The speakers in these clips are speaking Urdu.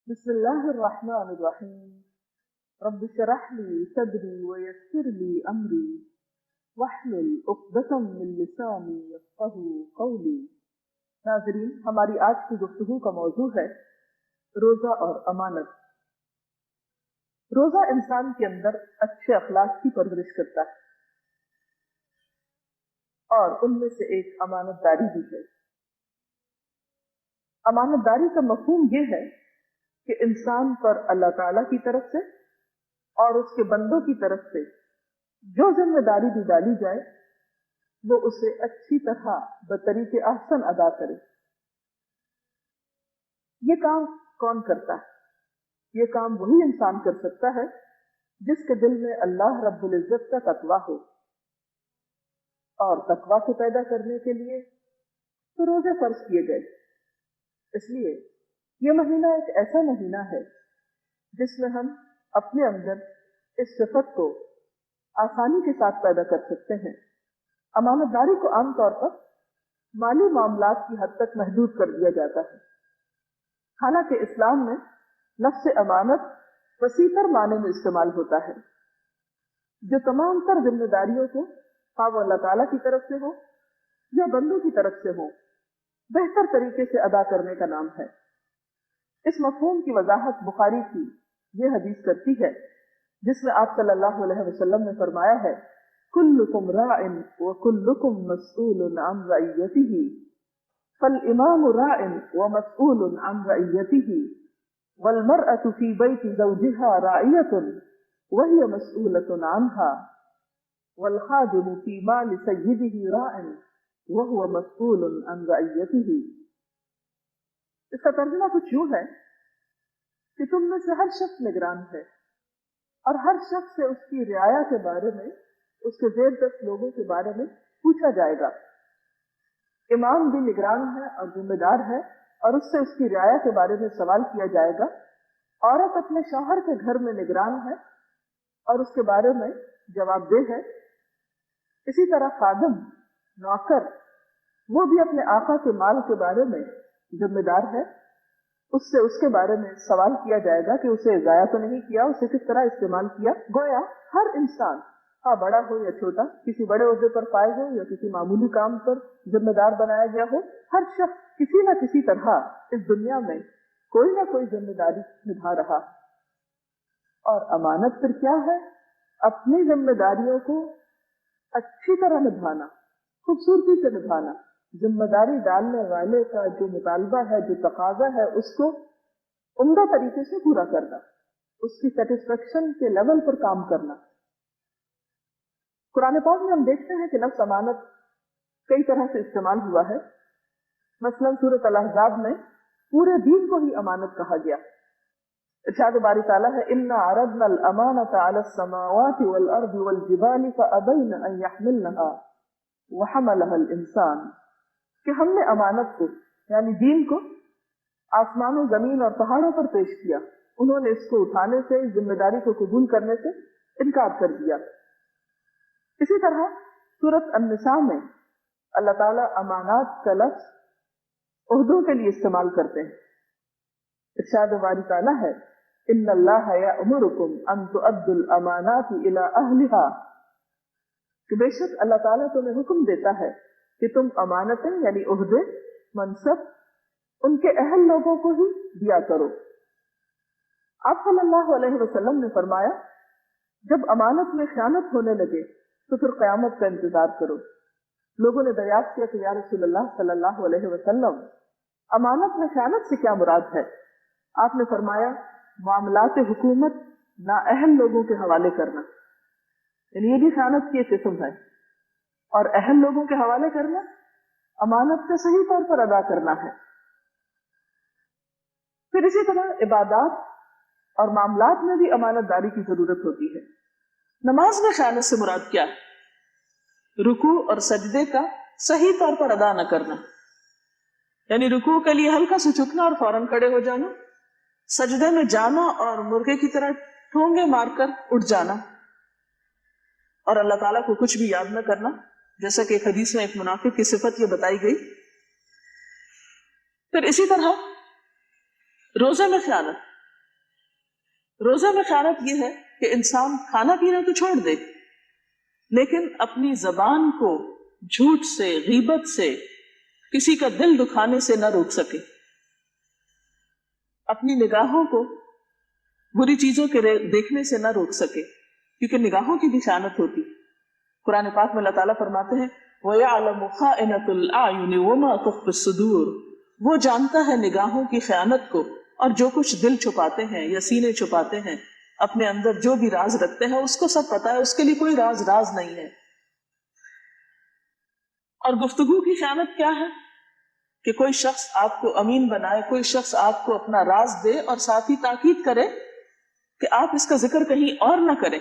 بسم اللہ الرحمن الرحیم رب اشرح لی صدری ویسر لی امری واحلل عقدۃ من لسانی یفقہوا قولی۔ ناظرین، ہماری آج کی گفتگو کا موضوع ہے روزہ اور امانت۔ روزہ انسان کے اندر اچھے اخلاق کی پرورش کرتا ہے اور ان میں سے ایک امانت داری بھی ہے۔ امانت داری کا مفہوم یہ ہے کہ انسان پر اللہ تعالیٰ کی طرف سے اور اس کے بندوں کی طرف سے جو ذمہ داری بھی ڈالی جائے وہ اسے اچھی طرح بطریق احسن ادا کرے۔ یہ کام کون کرتا ہے؟ یہ کام وہی انسان کر سکتا ہے جس کے دل میں اللہ رب العزت کا تقویٰ ہو، اور تقویٰ کو پیدا کرنے کے لیے تو روزے فرض کیے گئے۔ اس لیے یہ مہینہ ایک ایسا مہینہ ہے جس میں ہم اپنے اندر اس صفت کو آسانی کے ساتھ پیدا کر سکتے ہیں۔ امانت داری کو عام طور پر مالی معاملات کی حد تک محدود کر دیا جاتا ہے، حالانکہ اسلام میں لفظ امانت وسیع تر معنی میں استعمال ہوتا ہے، جو تمام تر ذمہ داریوں کو خواہ وہ اللہ تعالیٰ کی طرف سے ہو یا بندوں کی طرف سے ہو بہتر طریقے سے ادا کرنے کا نام ہے۔ اس مفہوم کی وضاحت بخاری کی یہ حدیث کرتی ہے جس میں آپ صلی اللہ علیہ وسلم نے فرمایا ہے، کلکم راع وکلکم مسئول عن رعیتہ فالامام راع ومسئول عن رعیتہ والمرأة فی بیت زوجها راعیۃ وہی مسئولۃ عنہا والخادم فی مال سیدہ راع وہو مسئول عن رعیتہ۔ اس کا ترجمہ کچھ یوں ہے کہ تم میں سے ہر شخص نگران ہے اور ہر شخص سے اس کی رعایا کے بارے میں، اس کے زیر دست لوگوں کے بارے میں پوچھا جائے گا۔ امام بھی نگران ہے اور ذمہ دار ہے اور اس سے اس کی رعایا کے بارے میں سوال کیا جائے گا۔ عورت اپنے شوہر کے گھر میں نگران ہے اور اس کے بارے میں جواب دہ ہے۔ اسی طرح خادم، نوکر، وہ بھی اپنے آقا کے مال کے بارے میں ذمہ دار ہے، اس سے اس کے بارے میں سوال کیا جائے گا کہ اسے ضائع تو نہیں کیا، اسے کس طرح استعمال کیا۔ گویا ہر انسان، ہاں بڑا ہو یا چھوٹا، کسی بڑے عہدے پر فائز ہو یا کسی معمولی کام پر ذمہ دار بنایا گیا ہو، ہر شخص کسی نہ کسی طرح اس دنیا میں کوئی نہ کوئی ذمہ داری نبھا رہا۔ اور امانت پھر کیا ہے؟ اپنی ذمہ داریوں کو اچھی طرح نبھانا، خوبصورتی سے نبھانا، ذمہ داری ڈالنے والے کا جو مطالبہ ہے، جو تقاضا ہے، اس کو عمدہ طریقے سے پورا کرنا، اس کی سیٹسفیکشن کے لیول پر کام کرنا۔ قرآن پاک میں ہم دیکھتے ہیں کہ لفظ امانت کئی طرح سے استعمال ہوا ہے۔ مثلا سورۃ الاحزاب میں پورے دین کو ہی امانت کہا گیا۔ ارشاد باری تعالیٰ ہے، اِنَّا عَرَضْنَا الْأَمَانَةَ عَلَى السَّمَاوَاتِ وَالْأَرْضِ وَالْجِبَالِ فَأَبَيْنَ أَن يَحْمِلْنَهَا وَحَمَلَهَا الْإِنسَانُ، کہ ہم نے امانت کو یعنی دین کو آسمان و زمین اور پہاڑوں پر پیش کیا، انہوں نے اس کو اٹھانے سے، ذمہ داری کو قبول کرنے سے انکار کر دیا۔ اسی طرح سورۃ النساء میں اللہ تعالیٰ امانات کا لفظ عہدوں کے لیے استعمال کرتے ہیں۔ ارشاد باری تعالیٰ ہے، ان اللہ یأمرکم ان تؤدوا الامانات الی اہلہا، کہ بے شک اللہ تعالیٰ تمہیں حکم دیتا ہے کہ تم امانتیں یعنی عہدے، منصب ان کے اہل لوگوں کو ہی دیا کرو۔ آپ صلی اللہ علیہ وسلم نے فرمایا، جب امانت میں خیانت ہونے لگے تو پھر قیامت کا انتظار کرو۔ لوگوں نے دریافت کیا کہ یا رسول اللہ صلی اللہ علیہ وسلم، امانت میں خیانت سے کیا مراد ہے؟ آپ نے فرمایا، معاملات حکومت نااہل لوگوں کے حوالے کرنا، یعنی یہ بھی خیانت کی ایک قسم ہے، اور اہل لوگوں کے حوالے کرنا امانت کا صحیح طور پر ادا کرنا ہے۔ پھر اسی طرح عبادات اور معاملات میں بھی امانت داری کی ضرورت ہوتی ہے۔ نماز میں خیانت سے مراد کیا ہے؟ رکوع اور سجدے کا صحیح طور پر ادا نہ کرنا، یعنی رکوع کے لیے ہلکا سے جھکنا اور فوراً کھڑے ہو جانا، سجدے میں جانا اور مرغے کی طرح ٹھونگے مار کر اٹھ جانا، اور اللہ تعالیٰ کو کچھ بھی یاد نہ کرنا، جیسا کہ ایک حدیث میں ایک منافق کی صفت یہ بتائی گئی۔ پھر اسی طرح روزے میں خیانت، روزہ میں خیانت یہ ہے کہ انسان کھانا پینا تو چھوڑ دے لیکن اپنی زبان کو جھوٹ سے، غیبت سے، کسی کا دل دکھانے سے نہ روک سکے، اپنی نگاہوں کو بری چیزوں کے دیکھنے سے نہ روک سکے، کیونکہ نگاہوں کی بھی خیانت ہوتی۔ قرآن پاک میں اللہ تعالیٰ فرماتے ہیں وَيَعْلَمُ خَائِنَةُ الْأَعْيُنِ وَمَا تُخْفِي الصُّدُورُ، وہ جانتا ہے نگاہوں کی خیانت کو اور جو کچھ دل چھپاتے ہیں یا سینے چھپاتے ہیں، اپنے اندر جو بھی راز رکھتے ہیں اس کو سب پتا ہے، اس کے لیے کوئی راز نہیں ہے۔ اور گفتگو کی خیانت کیا ہے کہ کوئی شخص آپ کو امین بنائے، کوئی شخص آپ کو اپنا راز دے اور ساتھ ہی تاکید کرے کہ آپ اس کا ذکر کہیں اور نہ کریں،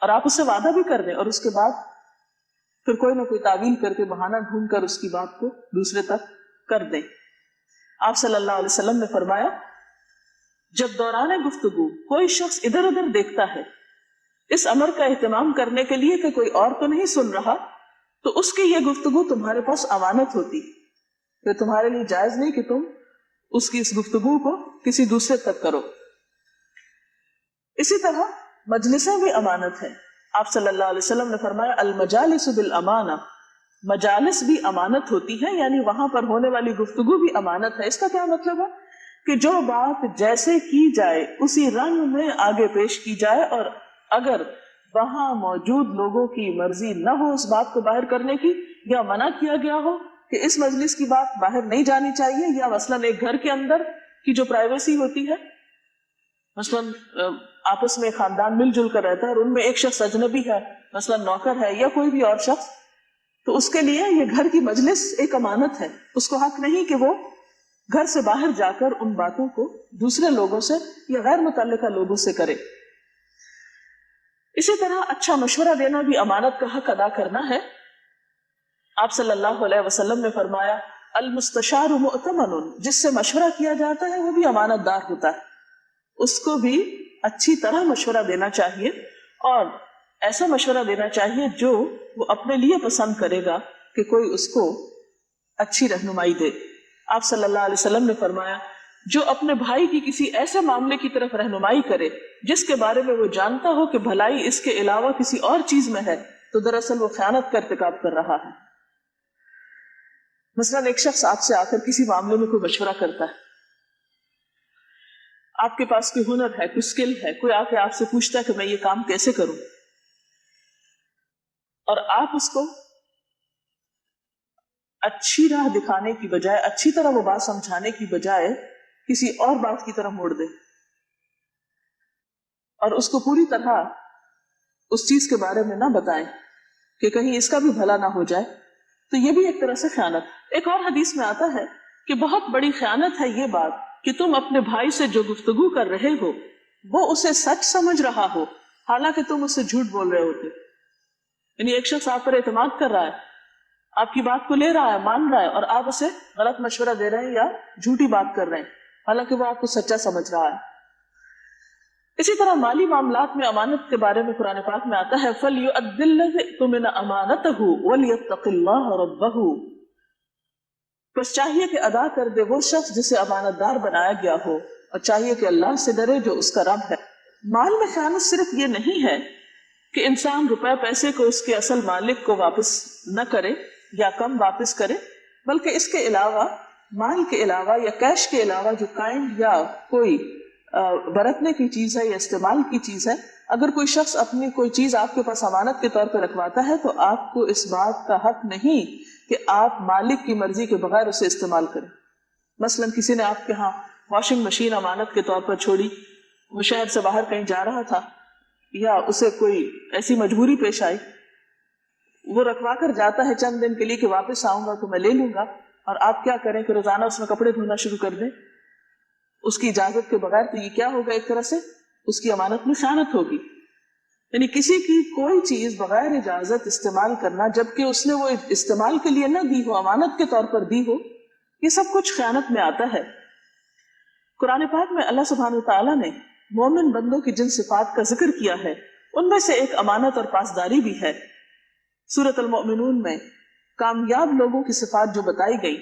اور آپ اس سے وعدہ بھی کر دیں اور اس کے بعد پھر کوئی نہ کوئی تعویل کر کے بہانہ ڈھونڈ کر اس کی بات کو دوسرے تک کر دیں۔ آپ صلی اللہ علیہ وسلم نے فرمایا جب دوران گفتگو کوئی شخص ادھر ادھر دیکھتا ہے اس امر کا اہتمام کرنے کے لیے کہ کوئی اور تو نہیں سن رہا، تو اس کی یہ گفتگو تمہارے پاس امانت ہوتی، کہ تمہارے لیے جائز نہیں کہ تم اس کی اس گفتگو کو کسی دوسرے تک کرو۔ اسی طرح مجلسیں بھی امانت ہیں۔ آپ صلی اللہ علیہ وسلم نے فرمایا المجالس بالامانہ، مجالس بھی امانت ہوتی ہے، یعنی وہاں پر ہونے والی گفتگو بھی امانت ہے۔ اس کا کیا مطلب ہے کہ جو بات جیسے کی جائے اسی رنگ میں آگے پیش کی جائے، اور اگر وہاں موجود لوگوں کی مرضی نہ ہو اس بات کو باہر کرنے کی، یا منع کیا گیا ہو کہ اس مجلس کی بات باہر نہیں جانی چاہیے، یا مثلاً ایک گھر کے اندر کی جو پرائیویسی ہوتی ہے، مثلاً آپس میں خاندان مل جل کر رہتا ہے اور ان میں ایک شخص اجنبی ہے، مثلاً نوکر ہے یا کوئی بھی اور شخص، تو اس کے لیے یہ گھر کی مجلس ایک امانت ہے۔ اس کو حق نہیں کہ وہ گھر سے باہر جا کر ان باتوں کو دوسرے لوگوں سے یا غیر متعلقہ لوگوں سے کرے۔ اسی طرح اچھا مشورہ دینا بھی امانت کا حق ادا کرنا ہے۔ آپ صلی اللہ علیہ وسلم نے فرمایا المستشار مؤتمن، جس سے مشورہ کیا جاتا ہے وہ بھی امانت دار ہوتا ہے، اس کو بھی اچھی طرح مشورہ دینا چاہیے، اور ایسا مشورہ دینا چاہیے جو وہ اپنے لیے پسند کرے گا کہ کوئی اس کو اچھی رہنمائی دے۔ آپ صلی اللہ علیہ وسلم نے فرمایا جو اپنے بھائی کی کسی ایسے معاملے کی طرف رہنمائی کرے جس کے بارے میں وہ جانتا ہو کہ بھلائی اس کے علاوہ کسی اور چیز میں ہے، تو دراصل وہ خیانت کا ارتکاب کر رہا ہے۔ مثلاً ایک شخص آپ سے آ کر کسی معاملے میں کوئی مشورہ کرتا ہے، آپ کے پاس کوئی ہنر ہے، کوئی اسکل ہے، کوئی آ کے آپ سے پوچھتا ہے کہ میں یہ کام کیسے کروں، اور آپ اس کو اچھی راہ دکھانے کی بجائے، اچھی طرح وہ بات سمجھانے کی بجائے کسی اور بات کی طرف موڑ دیں اور اس کو پوری طرح اس چیز کے بارے میں نہ بتائیں کہ کہیں اس کا بھی بھلا نہ ہو جائے، تو یہ بھی ایک طرح سے خیانت۔ ایک اور حدیث میں آتا ہے کہ بہت بڑی خیانت ہے یہ بات کہ تم اپنے بھائی سے جو گفتگو کر رہے ہو وہ اسے سچ سمجھ رہا ہو حالانکہ تم اس سے جھوٹ بول رہے ہوتے۔ یعنی ایک شخص آپ پر اعتماد کر رہا ہے، آپ کی بات کو لے رہا ہے، مان رہا ہے، اور آپ اسے غلط مشورہ دے رہے ہیں یا جھوٹی بات کر رہے ہیں حالانکہ وہ آپ کو سچا سمجھ رہا ہے۔ اسی طرح مالی معاملات میں امانت کے بارے میں قرآن پاک میں آتا ہے فَلْيُؤَدِّ الَّذِي اؤْتُمِنَ أَمَانَتَهُ وَلْيَتَّقِ اللَّهَ رَبَّهُ، بس چاہیے کہ ادا کر دے وہ شخص جسے امانت دار بنایا گیا ہو، اور چاہیے کہ اللہ سے ڈرے جو اس کا رب ہے۔ مال میں خیانت صرف یہ نہیں ہے کہ انسان روپے پیسے کو اس کے اصل مالک کو واپس نہ کرے یا کم واپس کرے، بلکہ اس کے علاوہ، مال کے علاوہ یا کیش کے علاوہ جو کائنڈ یا کوئی برتنے کی چیز ہے یا استعمال کی چیز ہے، اگر کوئی شخص اپنی کوئی چیز آپ کے پاس امانت کے طور پہ رکھواتا ہے تو آپ کو اس بات کا حق نہیں کہ آپ مالک کی مرضی کے بغیر اسے استعمال کریں۔ مثلا کسی نے آپ کے ہاں واشنگ مشین امانت کے طور پر چھوڑی، وہ شہر سے باہر کہیں جا رہا تھا یا اسے کوئی ایسی مجبوری پیش آئی، وہ رکھوا کر جاتا ہے چند دن کے لیے کہ واپس آؤں گا تو میں لے لوں گا، اور آپ کیا کریں کہ روزانہ اس میں کپڑے دھونا شروع کر دیں اس کی اجازت کے بغیر، تو یہ کیا ہوگا؟ ایک طرح سے اس کی امانت میں خیانت ہوگی۔ یعنی کسی کی کوئی چیز بغیر اجازت استعمال کرنا جبکہ اس نے وہ استعمال کے لیے نہ دی ہو، امانت کے طور پر دی ہو، یہ سب کچھ خیانت میں آتا ہے۔ قرآن پاک میں اللہ سبحانہ وتعالیٰ نے مومن بندوں کی جن صفات کا ذکر کیا ہے ان میں سے ایک امانت اور پاسداری بھی ہے۔ سورۃ المؤمنون میں کامیاب لوگوں کی صفات جو بتائی گئی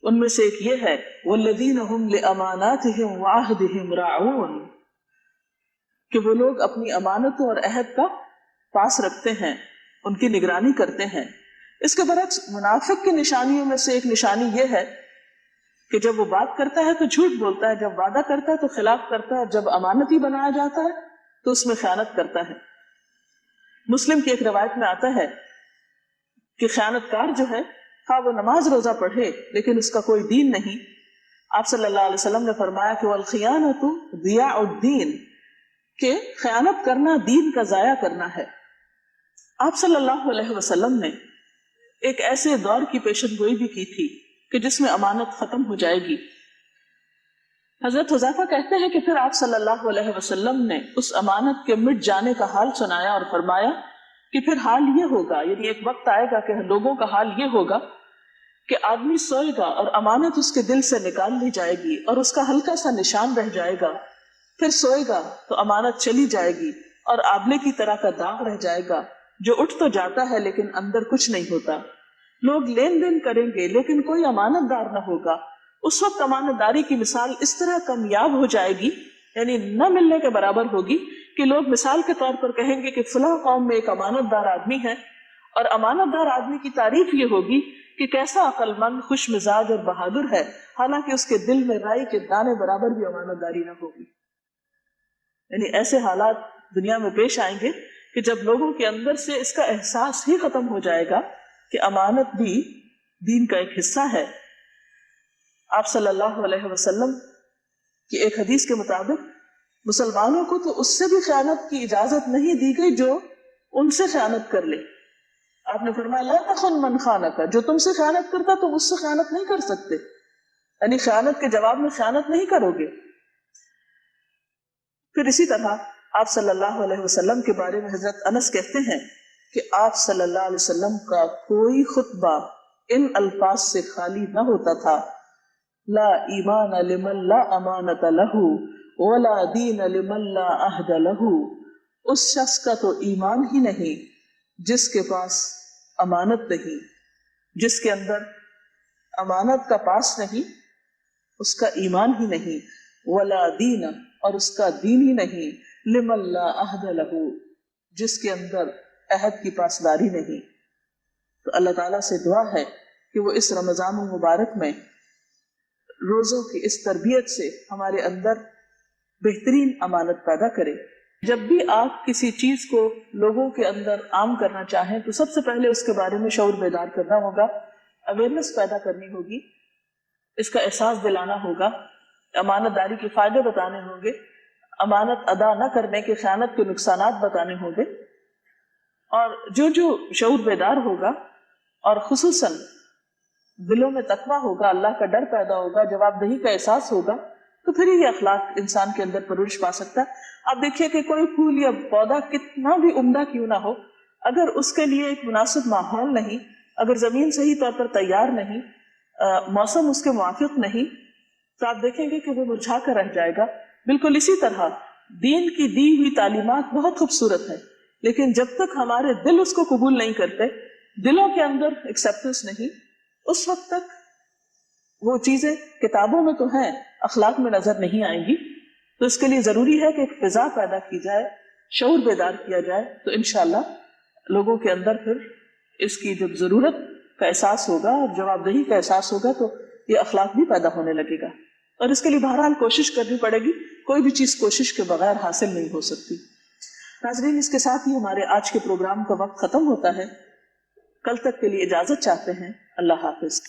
ان میں سے ایک یہ ہے وَالَّذِينَ هُمْ لِأَمَانَاتِهِمْ وَعَهْدِهِمْ رَاعُونَ، کہ وہ لوگ اپنی امانتوں اور عہد کا پاس رکھتے ہیں، ان کی نگرانی کرتے ہیں۔ اس کے برعکس منافق کی نشانیوں میں سے ایک نشانی یہ ہے کہ جب وہ بات کرتا ہے تو جھوٹ بولتا ہے، جب وعدہ کرتا ہے تو خلاف کرتا ہے، جب امانتی بنایا جاتا ہے تو اس میں خیانت کرتا ہے۔ مسلم کی ایک روایت میں آتا ہے کہ خیانت کار جو ہے، خواہ وہ نماز روزہ پڑھے لیکن اس کا کوئی دین نہیں، آپ صلی اللہ علیہ وسلم نے فرمایا کہ وَالْخِيَانَةُ ضِيَاعُ الدِّينِ، کہ خیانت کرنا دین کا ضائع کرنا ہے۔ آپ صلی اللہ علیہ وسلم نے ایک ایسے دور کی پیشن گوئی بھی کی تھی کہ جس میں امانت ختم ہو جائے گی۔ حضرت حذیفہ کہتے ہیں کہ پھر آپ صلی اللہ علیہ وسلم نے اس امانت کے مٹ جانے کا حال سنایا اور فرمایا کہ پھر حال یہ ہوگا، یعنی ایک وقت آئے گا کہ لوگوں کا حال یہ ہوگا کہ آدمی سوئے گا اور امانت اس کے دل سے نکال لی جائے گی اور اس کا ہلکا سا نشان رہ جائے گا، پھر سوئے گا تو امانت چلی جائے گی اور آبلے کی طرح کا داغ رہ جائے گا جو اٹھ تو جاتا ہے لیکن اندر کچھ نہیں ہوتا۔ لوگ لین دین کریں گے لیکن کوئی امانت دار نہ ہوگا۔ اس وقت امانت داری کی مثال اس طرح کامیاب ہو جائے گی، یعنی نہ ملنے کے برابر ہوگی، کہ لوگ مثال کے طور پر کہیں گے کہ فلاں قوم میں ایک امانت دار آدمی ہے، اور امانت دار آدمی کی تعریف یہ ہوگی کہ کیسا عقل مند، خوش مزاج اور بہادر ہے، حالانکہ اس کے دل میں رائی کے دانے برابر بھی امانت داری نہ ہوگی۔ یعنی ایسے حالات دنیا میں پیش آئیں گے کہ جب لوگوں کے اندر سے اس کا احساس ہی ختم ہو جائے گا کہ امانت بھی دین کا ایک حصہ ہے۔ آپ صلی اللہ علیہ وسلم کی ایک حدیث کے مطابق مسلمانوں کو تو اس سے بھی خیانت کی اجازت نہیں دی گئی جو ان سے خیانت کر لے۔ آپ نے فرمایا لا تخن من خانک، جو تم سے خیانت کرتا تم اس سے خیانت نہیں کر سکتے، یعنی خیانت کے جواب میں خیانت نہیں کرو گے۔ پھر اسی طرح آپ صلی اللہ علیہ وسلم کے بارے میں حضرت انس کہتے ہیں کہ آپ صلی اللہ علیہ وسلم کا کوئی خطبہ ان الفاظ سے خالی نہ ہوتا تھا، لا ایمان لمن لا امانت لہ ولا دین لمن لا عہد لہ، اس شخص کا تو ایمان ہی نہیں جس کے پاس امانت نہیں، جس کے اندر امانت کا پاس نہیں، اس کا ایمان ہی نہیں، ولا دین، اور اس کا دین ہی نہیں، لمن لا عہد لہ، جس کے اندر عہد کی پاسداری نہیں۔ تو اللہ تعالیٰ سے دعا ہے کہ وہ اس رمضان المبارک میں روزوں کی اس تربیت سے ہمارے اندر بہترین امانت پیدا کرے۔ جب بھی آپ کسی چیز کو لوگوں کے اندر عام کرنا چاہیں تو سب سے پہلے اس کے بارے میں شعور بیدار کرنا ہوگا، اویئرنیس پیدا کرنی ہوگی، اس کا احساس دلانا ہوگا، امانت داری کے فائدے بتانے ہوں گے، امانت ادا نہ کرنے کے، خیانت کے نقصانات بتانے ہوں گے، اور جو شعور بیدار ہوگا اور خصوصاً دلوں میں تقویٰ ہوگا، اللہ کا ڈر پیدا ہوگا، جواب دہی کا احساس ہوگا، تو پھر یہ اخلاق انسان کے اندر پرورش پا سکتا ہے۔ آپ دیکھیے کہ کوئی پھول یا پودا کتنا بھی عمدہ کیوں نہ ہو، اگر اس کے لیے ایک مناسب ماحول نہیں، اگر زمین صحیح طور پر تیار نہیں، موسم اس کے موافق نہیں، تو آپ دیکھیں گے کہ وہ مرجھا کر رہ جائے گا۔ بالکل اسی طرح دین کی دی ہوئی تعلیمات بہت خوبصورت ہے، لیکن جب تک ہمارے دل اس کو قبول نہیں کرتے، دلوں کے اندر ایکسیپٹنس نہیں، اس وقت تک وہ چیزیں کتابوں میں تو ہیں، اخلاق میں نظر نہیں آئیں گی۔ تو اس کے لیے ضروری ہے کہ ایک فضا پیدا کی جائے، شعور بیدار کیا جائے، تو انشاءاللہ لوگوں کے اندر پھر اس کی جب ضرورت کا احساس ہوگا اور جواب دہی کا احساس ہوگا تو یہ اخلاق بھی پیدا ہونے لگے گا، اور اس کے لیے بہرحال کوشش کرنی پڑے گی، کوئی بھی چیز کوشش کے بغیر حاصل نہیں ہو سکتی۔ ناظرین، اس کے ساتھ ہی ہمارے آج کے پروگرام کا وقت ختم ہوتا ہے، کل تک کے لیے اجازت چاہتے ہیں، اللہ حافظ۔